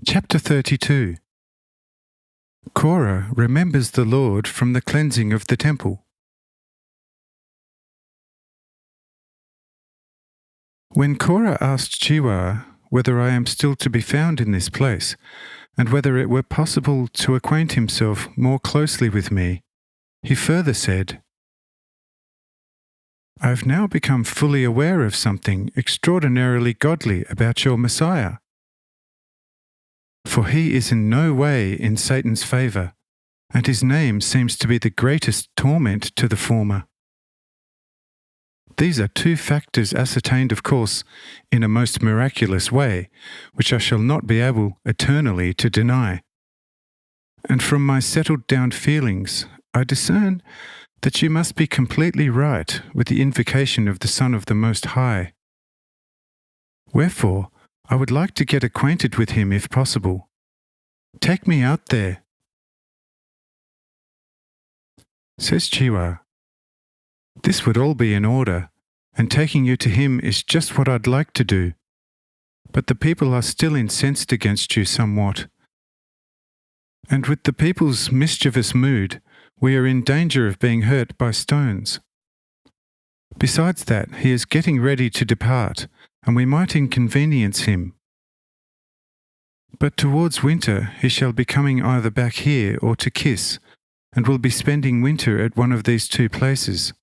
Chapter 32. Korah remembers the Lord from the cleansing of the temple. When Korah asked Chiwa whether I am still to be found in this place, and whether it were possible to acquaint himself more closely with me, he further said, I have now become fully aware of something extraordinarily godly about your Messiah. For he is in no way in Satan's favour, and his name seems to be the greatest torment to the former. These are two factors ascertained, of course, in a most miraculous way, which I shall not be able eternally to deny. And from my settled down feelings, I discern that you must be completely right with the invocation of the Son of the Most High. Wherefore, I would like to get acquainted with him if possible. Take me out there. Says Chiwa, this would all be in order, and taking you to him is just what I'd like to do. But the people are still incensed against you somewhat. And with the people's mischievous mood, we are in danger of being hurt by stones. Besides that, he is getting ready to depart, and we might inconvenience him. But towards winter he shall be coming either back here or to Kiss, and will be spending winter at one of these two places.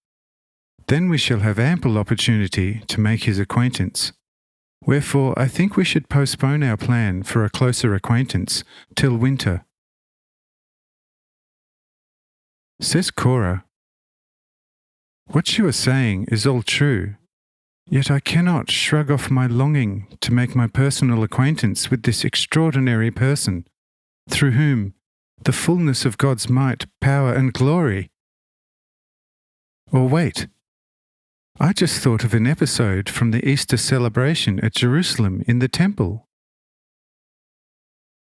Then we shall have ample opportunity to make his acquaintance. Wherefore I think we should postpone our plan for a closer acquaintance till winter. Says Korah, what you are saying is all true, yet I cannot shrug off my longing to make my personal acquaintance with this extraordinary person, through whom the fullness of God's might, power, and glory. Or wait, I just thought of an episode from the Easter celebration at Jerusalem in the temple.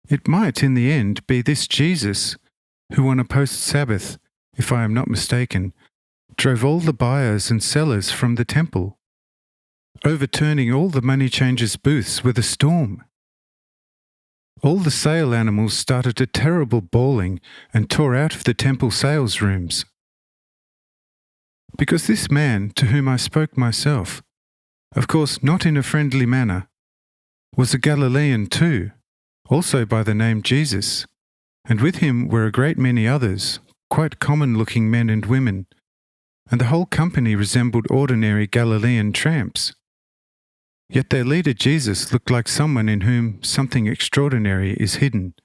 It might in the end be this Jesus, who on a post-Sabbath, if I am not mistaken, drove all the buyers and sellers from the temple, overturning all the money changers' booths with a storm. All the sale animals started a terrible bawling and tore out of the temple sales rooms. Because this man, to whom I spoke myself, of course not in a friendly manner, was a Galilean too, also by the name Jesus, and with him were a great many others, quite common-looking men and women, and the whole company resembled ordinary Galilean tramps. Yet their leader Jesus looked like someone in whom something extraordinary is hidden.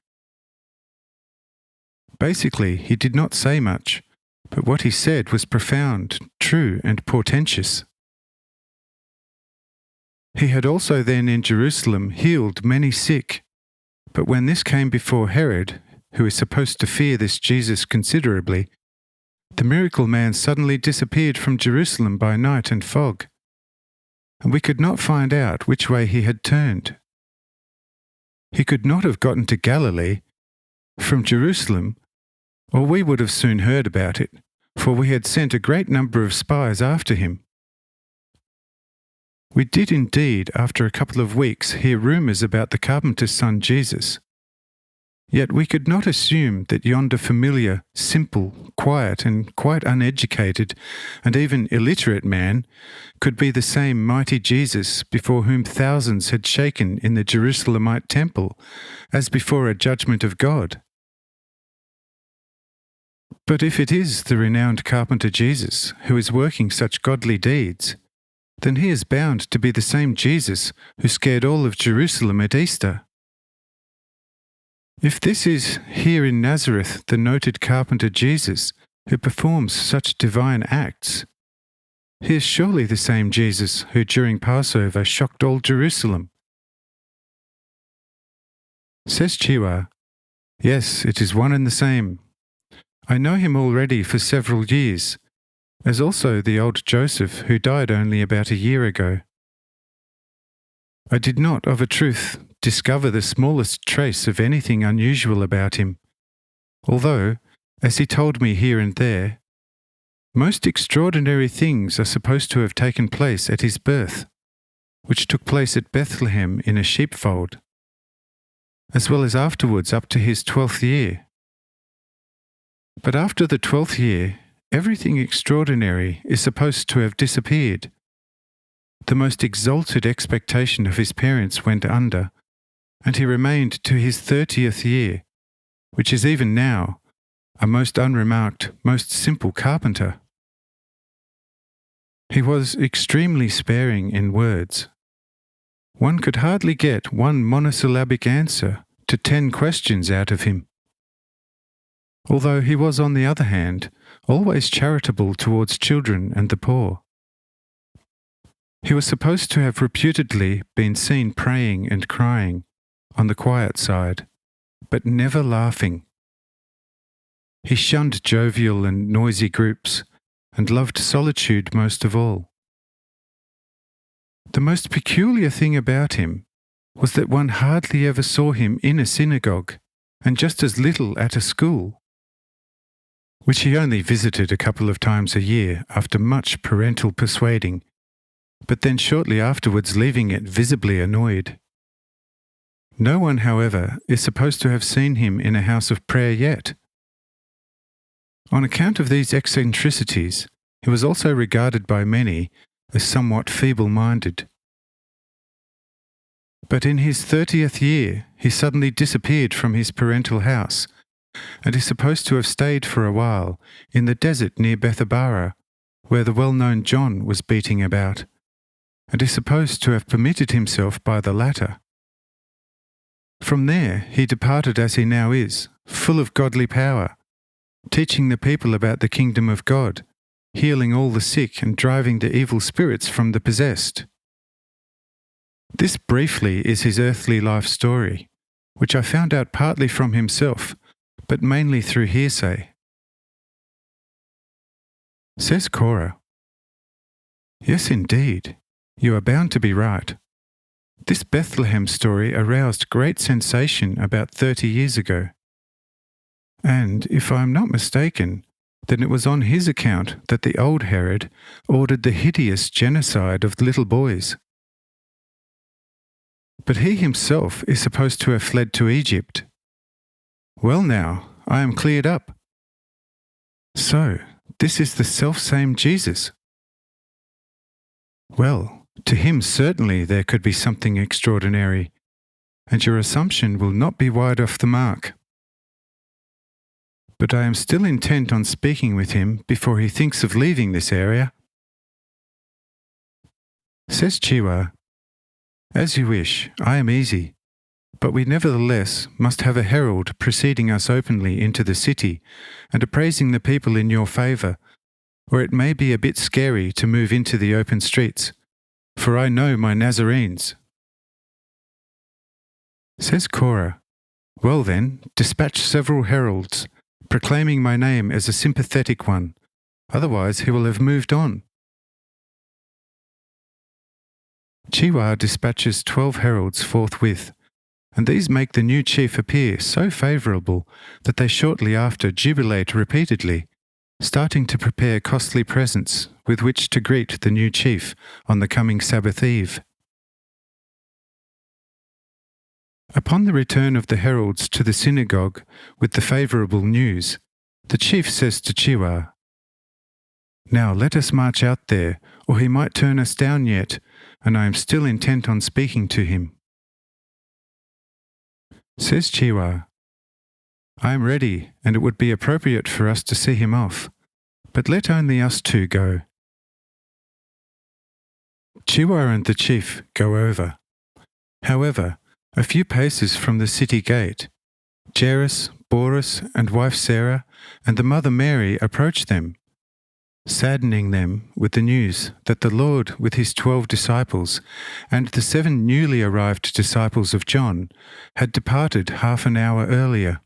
Basically, he did not say much, but what he said was profound, true, and portentous. He had also then in Jerusalem healed many sick, but when this came before Herod, who is supposed to fear this Jesus considerably, the miracle man suddenly disappeared from Jerusalem by night and fog, and we could not find out which way he had turned. He could not have gotten to Galilee from Jerusalem, or we would have soon heard about it, for we had sent a great number of spies after him. We did indeed, after a couple of weeks, hear rumours about the carpenter's son Jesus. Yet we could not assume that yonder familiar, simple, quiet, and quite uneducated, and even illiterate man could be the same mighty Jesus before whom thousands had shaken in the Jerusalemite temple, as before a judgment of God. But if it is the renowned carpenter Jesus who is working such godly deeds, then he is bound to be the same Jesus who scared all of Jerusalem at Easter. If this is here in Nazareth the noted carpenter Jesus who performs such divine acts, he is surely the same Jesus who during Passover shocked all Jerusalem. Says Chiwa, yes, it is one and the same. I know him already for several years, as also the old Joseph who died only about a year ago. I did not, of a truth, discover the smallest trace of anything unusual about him, although, as he told me here and there, most extraordinary things are supposed to have taken place at his birth, which took place at Bethlehem in a sheepfold. as well as afterwards up to his 12th year. But after the 12th year, everything extraordinary is supposed to have disappeared. The most exalted expectation of his parents went under, and he remained to his 30th year, which is even now a most unremarked, most simple carpenter. He was extremely sparing in words. One could hardly get one monosyllabic answer to 10 questions out of him. Although he was, on the other hand, always charitable towards children and the poor. He was supposed to have reputedly been seen praying and crying on the quiet side, but never laughing. He shunned jovial and noisy groups, and loved solitude most of all. The most peculiar thing about him was that one hardly ever saw him in a synagogue, and just as little at a school, which he only visited a couple of times a year after much parental persuading, but then shortly afterwards leaving it visibly annoyed. No one, however, is supposed to have seen him in a house of prayer yet. On account of these eccentricities, he was also regarded by many as somewhat feeble-minded. But in his 30th year, he suddenly disappeared from his parental house, and is supposed to have stayed for a while in the desert near Bethabara, where the well-known John was beating about, and is supposed to have permitted himself by the latter. From there he departed as he now is, full of godly power, teaching the people about the kingdom of God, healing all the sick and driving the evil spirits from the possessed. This briefly is his earthly life story, which I found out partly from himself, but mainly through hearsay. Says Cora, "Yes, indeed, you are bound to be right. This Bethlehem story aroused great sensation about 30 years ago. And, if I am not mistaken, then it was on his account that the old Herod ordered the hideous genocide of little boys. But he himself is supposed to have fled to Egypt. Well now, I am cleared up. So, this is the selfsame Jesus. Well, to him certainly there could be something extraordinary, and your assumption will not be wide off the mark. But I am still intent on speaking with him before he thinks of leaving this area." Says Chiwa, "As you wish, I am easy, but we nevertheless must have a herald preceding us openly into the city and appraising the people in your favour, or it may be a bit scary to move into the open streets, for I know my Nazarenes." Says Cora, "Well then, dispatch several heralds, proclaiming my name as a sympathetic one, otherwise he will have moved on." Chiwa dispatches 12 heralds forthwith, and these make the new chief appear so favourable that they shortly after jubilate repeatedly, starting to prepare costly presents with which to greet the new chief on the coming Sabbath eve. Upon the return of the heralds to the synagogue with the favourable news, the chief says to Chiwa, "Now let us march out there, or he might turn us down yet, and I am still intent on speaking to him." Says Chiwa, "I am ready, and it would be appropriate for us to see him off, but let only us two go." Chiwa and the chief go over. However, a few paces from the city gate, Jairus, Boris, and wife Sarah, and the mother Mary approach them, saddening them with the news that the Lord with his 12 disciples and the 7 newly arrived disciples of John had departed half an hour earlier.